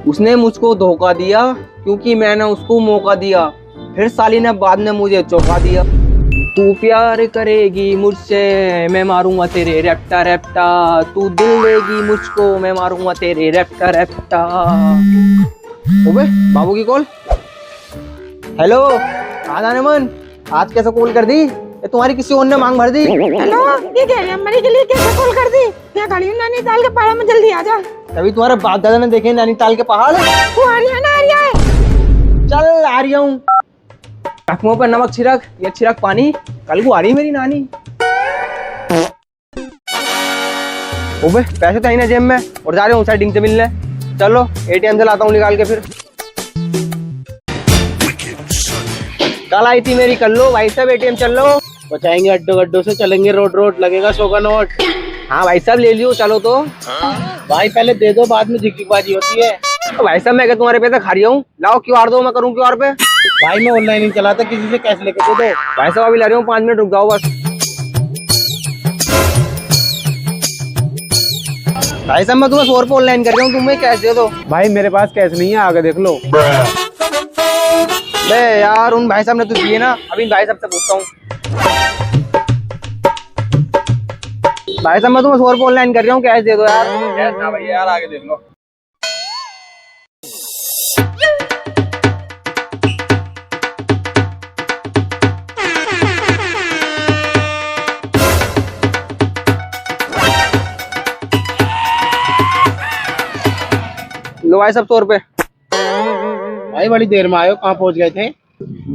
उसने मुझको धोखा दिया क्योंकि मैंने उसको मौका दिया, फिर साली ने बाद में मुझे चौंका दिया। तू प्यार करेगी मुझसे, मैं मारूंगा तेरे रैप्टा रैप्टा, तू दिल देगी मुझको, मैं मारूंगा तेरे रैप्टा रैप्टा। ओबे बाबू की कॉल। हेलो आधा मन, आज कैसे कॉल कर दी? ये तुम्हारी किसी और ने मांग भर दी? हेलो, ये क्या है? मरी के लिए कैसे कॉल कर दी? मैं खड़ी हूँ नैनीताल के पहाड़ में, जल्दी आ जा। तभी तुम्हारे बाप दादा ने देखे नैनीताल के पहाड़। तू आ रही है ना? आ रही है? चल आ रही हूँ। मुंह पर नमक छिड़क, ये छिड़क पानी, कल को आ रही मेरी नानी। ओबे पैसे तो ही ना जेब में, और जा रहे हूँ साइडिंग से मिलने। चलो एटीएम से लाता हूँ निकाल के। फिर कल आई थी मेरी, कर लो भाई साहब एटीएम। चल लो, बचाएंगे अड्डो गड्डो से, चलेंगे रोड रोड, लगेगा 100 का नोट। हाँ भाई साहब ले लियो। चलो तो भाई पहले दे दो, बाद में झिकझिकबाजी होती है। तो भाई साहब मैं क्या तुम्हारे पैसे खा रहा हूँ? लाओ क्यूआर दो, मैं करूँ क्यूआर पे। भाई मैं ऑनलाइन नहीं चलाता, किसी से कैश लेके दे दो। भाई साहब अभी ला रही हूँ, 5 मिनट रुक जाओ बस। भाई साहब मैं तुम्हें 100 रुपये ऑनलाइन कर रहा हूँ, तुम्हें कैश दे दो। भाई मेरे पास कैश नहीं है, आगे देख लो। बे यार उन भाई साहब ने तो दिए ना, अभी भाई साहब से पूछता हूँ। भाई साहब मैं तुम्हें 100 रुपये ऑनलाइन कर रहा हूँ, कैश दे दो यार। कैश ना भाई यार, आगे देख लो। लो भाई साहब 100 रुपये। भाई बड़ी देर में आयो, कहाँ पहुँच गए थे?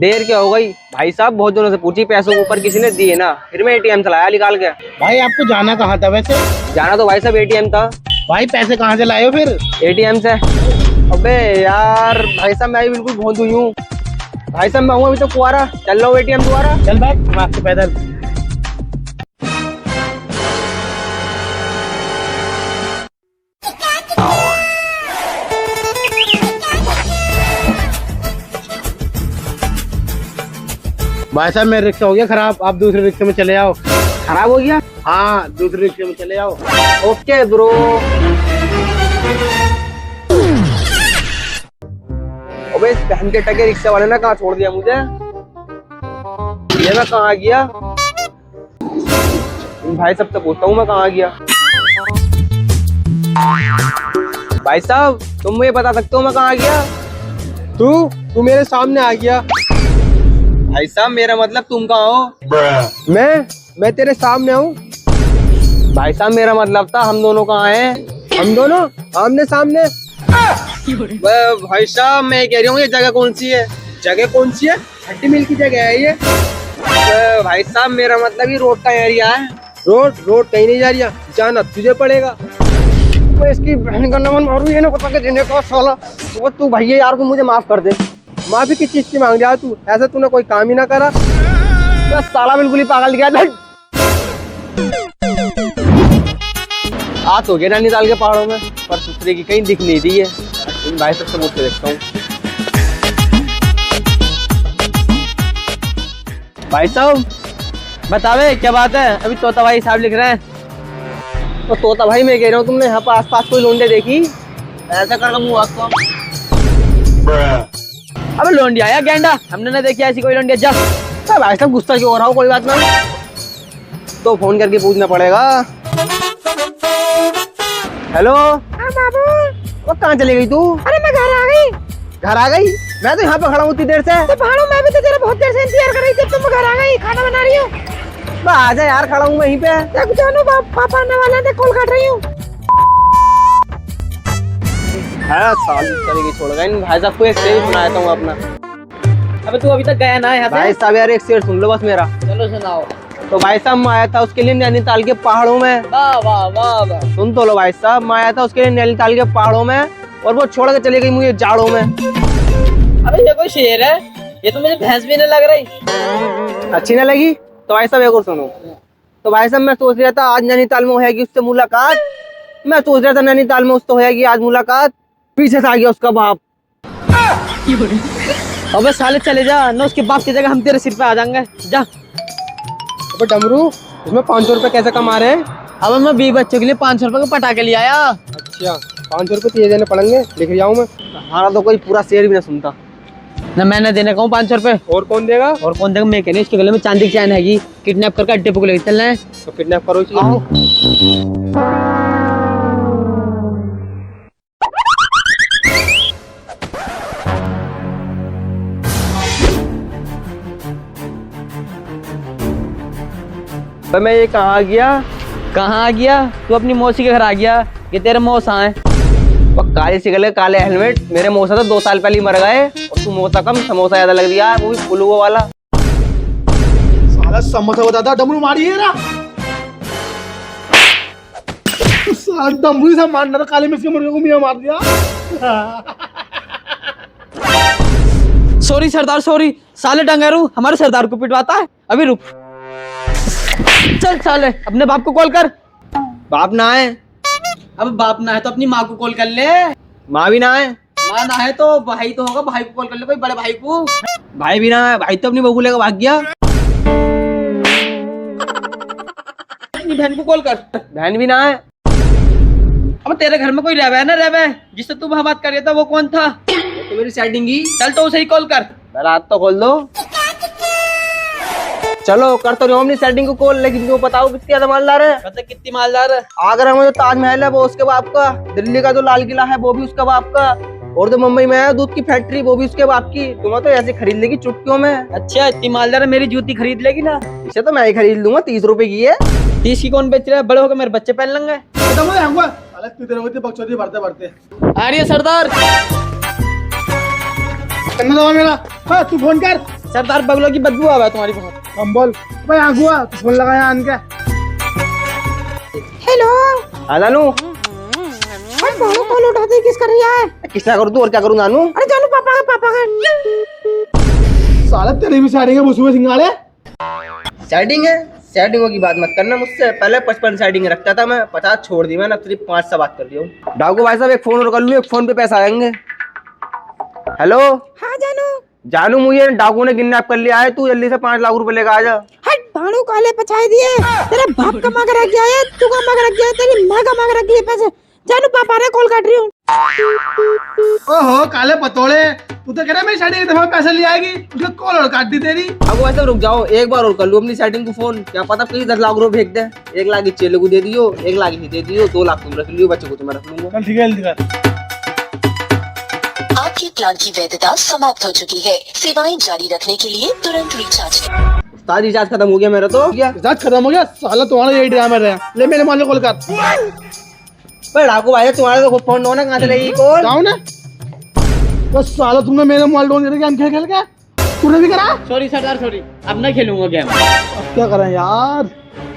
देर क्या हो गई भाई साहब, बहुत दिनों से पूछी, पैसों के ऊपर किसी ने दिए ना, फिर मैं एटीएम चलाया निकाल के। भाई आपको जाना कहाँ था वैसे? जाना तो भाई साहब एटीएम था। भाई पैसे कहाँ से लाए हो फिर? एटीएम से। अबे यार भाई साहब मैं बिल्कुल भोंद हुई हूँ। भाई साहब मैं हूँ अभी तो कुआरा, चल रहा हूँ एटीएम दोबारा। चल बैठ, हम आपसे पैदल। भाई साहब मेरा रिक्शा हो गया खराब, आप दूसरे रिक्शे में चले आओ। खराब हो गया? हाँ दूसरे रिक्शे में चले आओ। Okay bro. अबे बहन के टके रिक्शा वाले ने कहाँ छोड़ दिया मुझे? ये मैं कहाँ आ गया? भाई साहब से पूछता हूँ मैं कहाँ आ गया। भाई साहब तुम मुझे बता सकते हो मैं कहाँ आ गया? तू मेरे सामने आ गया। भाई साहब मेरा मतलब तुम कहाँ हो? मैं तेरे सामने हूँ। भाई साहब मेरा मतलब था हम दोनों कहाँ हैं? हम दोनों आमने सामने। भाई साहब मैं कह रही हूँ ये जगह कौन सी है? जगह कौन सी है? 30 मील की जगह है ये। भाई साहब मेरा मतलब ये रोड का एरिया है। रोड कहीं नहीं जा रही है, जाना तुझे पड़ेगा। मैं इसकी बहन का नमन मारू, ये ना पता के देने का साला। तो तू भैया यार तू मुझे माफ कर दे। माफी किस चीज की मांग रहा तू? ऐसा तूने कोई काम ही ना करा। तो साला बिल्कुल ही पागल गया था। आज हो गया नैनीताल के पहाड़ों में, पर सुथरे की कहीं दिख नहीं रही है। इन भाई सबसे मुझ से देखता हूँ। भाई साहब बतावे क्या बात है? अभी तोता भाई साहब लिख रहे हैं। तो तोता भाई मैं कह रहा हूँ तुमने यहाँ पर आसपास कोई लोंडे देखी? ऐसा कर मुँह आपको। अबे लोंडिया या गेंडा, हमने ना देखी ऐसी कोई लोंडिया। जा भाई साहब गुस्सा क्यों हो रहा हो? कोई बात ना, तो फोन करके पूछना पड़ेगा। हेलो। हाँ बाबू। वो कहाँ चली गई तू? अरे मैं घर आ गई। घर आ गई? मैं तो यहाँ पे खड़ा हूँ इतनी देर से। तो पहाड़ों में भी तो तेरा बहुत देर से इंतजार कर रही थी, तुम घर आ गई, खाना बना रही हूँ। आजा यार, खड़ा हूँ वहीं पे। देख जानू पापा आने वाले थे, कॉल कर रही हूँ। साल चली गई, छोड़ गई। भाई साहब को एक शेर सुनाया था अपना। अबे तू अभी तक गया ना यहाँ से? भाई साहब यार एक शेर सुन लो बस मेरा। चलो सुनाओ। तो भाई साहब मैं आया था उसके लिए नैनीताल के पहाड़ों में। वाह वाह वाह वाह। सुन तो लो भाई साहब, मैं आया था उसके लिए नैनीताल के पहाड़ों में, और वो छोड़ के चली गई मुझे जाड़ों में। अबे ये कोई शेर है? ये तो मुझे भैंस भी नहीं लग रही। अच्छी ना लगी? तो भाई साहब एक और सुनो। तो भाई साहब मैं सोच रहा था आज नैनीताल में होगी उससे मुलाकात। मैं सोच रहा था नैनीताल में उससे होगी आज मुलाकात, पीछे से आ गया उसका बाप। अबे साले चले जा ना, उसके बाप की जगह हम तेरे सिर पे आ जाएंगे। जा। अबे डमरू, इसमें 500 रुपए कैसे कमा रहे हैं? अब मैं 20 बच्चों के लिए 500 रुपए के पटाखे ले आया। अच्छा 500 रुपये तो ये देने पड़ेंगे, लिख जाऊँ मैं। हमारा तो कोई पूरा शेर भी ना सुनता। ना मैंने देने कहूँ 500 रुपए। और कौन देगा? और कौन देगा? मैं कहने इसके गले में चांदी की चैन हैगी, किडनैप करके अड्डे पे लेके चलना है। तो किडनैप करो इसे। आओ। तो मैं ये कहाँ गया? कहाँ आ गया? तू अपनी मौसी के घर आ गया। ये तेरे मौसा है। वो काले सिगले काले हेलमेट, मेरे मौसा तो 2 साल पहले ही मर गए और तू मौसा कम समोसा ज्यादा लग दिया, वो भी फुलुआ वाला। साला समोसा बताता डमरू मारिए ना। साला डमरू से मारना था, काले मिर्च के मुर्गे को मियां मार दिया। सॉरी सरदार, सॉरी। साले डंगरू हमारे सरदार को पिटवाता है। अभी रुक। चल साले अपने बाप को कॉल कर। बाप ना है? अब बाप ना है तो अपनी माँ को कॉल कर ले। माँ भी ना है? माँ ना है तो भाई तो होगा, भाई को कॉल कर ले, कोई बड़े भाई को। भाई भी ना है? भाई तो अपनी बहू लेकर भाग गया। अपनी बहन को कॉल कर। बहन भी ना है? अब तेरे घर में कोई रहवे है ना, रहवे जिससे तू वहाँ बात कर रहा था, वो कौन था? तो मेरी सेटिंग की। चल तो उसे ही कॉल कर। पहले हाथ तो खोल दो। चलो कर तो रही हूँ अपनी सेटिंग को कॉल, लेकिन तुम बताओ कितनी ज्यादा मालदार है? पता कितनी मालदार है? आगरा में जो ताजमहल है वो उसके बाप का, दिल्ली का जो लाल किला है वो भी उसका बाप का, और जो मुंबई में है दूध की फैक्ट्री वो भी उसके बाप की। तुम्हें तो ऐसे खरीद लेगी चुटकियों में। अच्छा इतनी मालदार है, मेरी जूती खरीद लेगी ना? इसे तो मैं ही खरीद लूंगा, 30 रुपए की है। 30 की कौन बेच रहा है? बड़े होकर मेरे बच्चे पहन लेंगे। साला तू तेरे होते बकचोदी बढ़ते बढ़ते। आ रही है सरदार। करना दवा मेरा। हाँ तू फोन कर। सरदार बगलों की बदबू आ रहा है तुम्हारी बहुत। हम बोल भाई आगुआ, तू फोन लगाया आन के। हेलो। हाँ जानू, अरे भानु कॉल उठाते किस कर रही है? किसका करूँ तू और क्या करूँ जानू? अरे जानू पापा का। साला तेरी भी साड़ी के बुसुए सिंगाड़े। सेटिंग है? सेटिंगों की बात मत करना मुझसे। पहले 55 सेटिंग रखता था मैं, 50 छोड़ दी मैंने, अब सिर्फ 5 से बात कर रही हूँ। डाकू भाई साहब एक फोन और कर लूँ, एक फोन पे पैसा आएंगे। हेलो हाँ जानू। जानू, मुझे डाकू ने किडनैप कर लिया है, तू जल्दी से 5 लाख रुपए लेकर आ जा। हट भानु काले पछाई दिए। तेरा बाप कमा के रख गया है, तू कमा के रख गया है, तेरी माँ कमा के रख गई है पैसे। जानू पापा ने कॉल काट रही हूँ। ओहो काले पतोड़े, तू तो कह रहा मेरी साड़ी एक दफा पैसे ले आएगी, उसका कॉल और काट दी तेरी। अब वैसे रुक जाओ, एक बार और कर लूँ अपनी सेटिंग को फोन, क्या पता कहीं 10 लाख रुपए फेंक दे। 1 लाख इस चेले को दे दियो, 1 लाख ही दे दियो, 2 लाख तुम रख लियो, बच्चे को तो मैं रख लूंगा। चल ठीक है जल्दी कर। आपके प्लान की वैधता समाप्त हो चुकी है। सेवाएं जारी रखने के लिए तुरंत रिचार्ज करें। उस्ताद रिचार्ज खत्म हो गया मेरा तो। क्या रिचार्ज खत्म हो गया? साला तुम्हारा यही ड्रामा रहा। ले मेरे मालिक कॉल कर। पर डाकू भाई तुम्हारा तो फोन हो ना, कहाँ से लगी कॉल? जाओ ना। बस साला तुमने मेरे मोबाइल डोन करके गेम खेल खेल के तूने भी करा। सॉरी सरदार सॉरी, अब ना खेलूंगा गेम। अब क्या करें यार,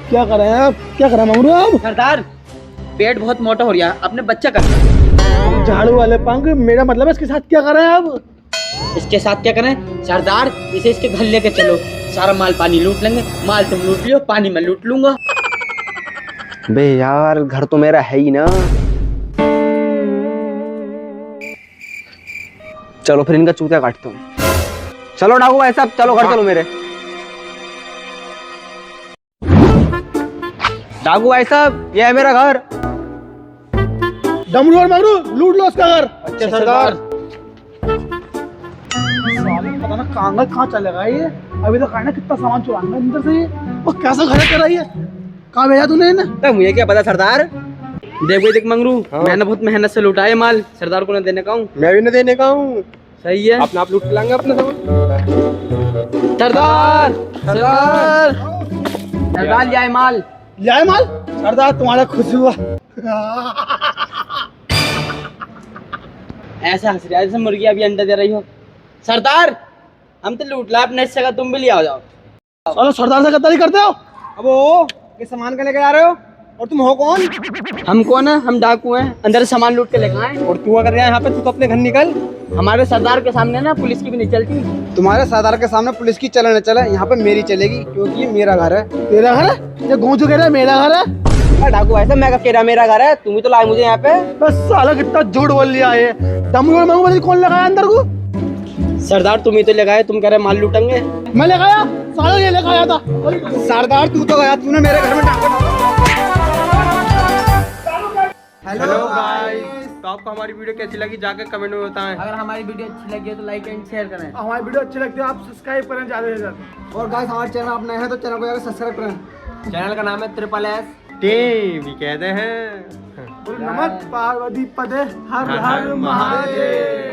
क्या करें अब, क्या करें ममरू अब? सरदार पेट बहुत मोटा हो रहा है, अपने बच्चा कर। झाड़ू वाले पंख, मेरा मतलब है इसके साथ क्या करें अब? इसके साथ क्या करें सरदार? इसे इसके घर लेके चलो, सारा माल पानी लूट लेंगे। माल तुम लूट लियो, पानी मैं लूट लूंगा। बे यार घर तो मेरा है ही ना। चलो फिर इनका चूतिया काटता हूँ। चलो डाकू भाई साहब, चलो घर चलो मेरे। डाकू भाई साहब ये है मेरा घर। डमरू और मगरू लूट लो उसका घर। अच्छा सरदार। साले पता ना कहाँ चलेगा ये। अभी तो कहना कितना सामान चुराना अंदर से ये। और कैसा घर कर रही है? कहाँ भेजा तूने इन्हें? तो मुझे क्या पता सरदार। देख मंगरू, मैंने बहुत मेहनत से लूटा है माल, सरदार को न देने का हूँ। मैं भी न देने का हूँ। सही है, अपना आप लूट लाएंगे अपना सामान। सरदार सरदार सरदार ले आए माल। लाए माल? सरदार तुम्हारा खुश हुआ। ऐसा हंस रहा है जैसे मुर्गी अभी अंडा दे रही हो। सरदार हम तो लूट ला अपने हिस्से का, तुम भी ले आओ जाओ। चलो सरदार से गद्दारी करते हो? अब वो ये सामान का लेके आ रहे हो, और तुम हो कौन? हम कौन है? हम डाकू हैं, अंदर से सामान लूट के लेके आए। और तू अगर यहाँ पे, तू तो अपने घर निकल। हमारे सरदार के सामने ना पुलिस की भी नहीं चलती। तुम्हारे सरदार के सामने पुलिस की चले न चले, यहाँ पे मेरी चलेगी, क्योंकि ये मेरा घर है। तेरा घर है? ये गोंचू कह रहा है मेरा घर है। डाकू ऐसा मैं कह रहा मेरा घर है, तुम ही तो लाए मुझे यहाँ पे। बस साला कितना झूठ बोल लिया है। डमरू और मंगू कौन लगाया अंदर को? सरदार तुम ही तो लगाए, तुम कह रहे माल लूटेंगे। मैं लगाया? साला ये लगाया था। सरदार तू तो गया, तूने मेरे घर में डाका। Hello guys. तो आपको हमारी वीडियो कैसी लगी जाकर कमेंट में बताएं। अगर हमारी वीडियो अच्छी लगी है तो लाइक एंड शेयर करें। हमारी वीडियो अच्छी लगती है आप सब्सक्राइब करें ज़्यादा से ज़्यादा। और गाइस हमारे चैनल आप नए हैं तो चैनल को जाकर सब्सक्राइब करें। चैनल का नाम है SSS टीवी कहते हैं। नमक पार्वती पदे हर हर महादेव।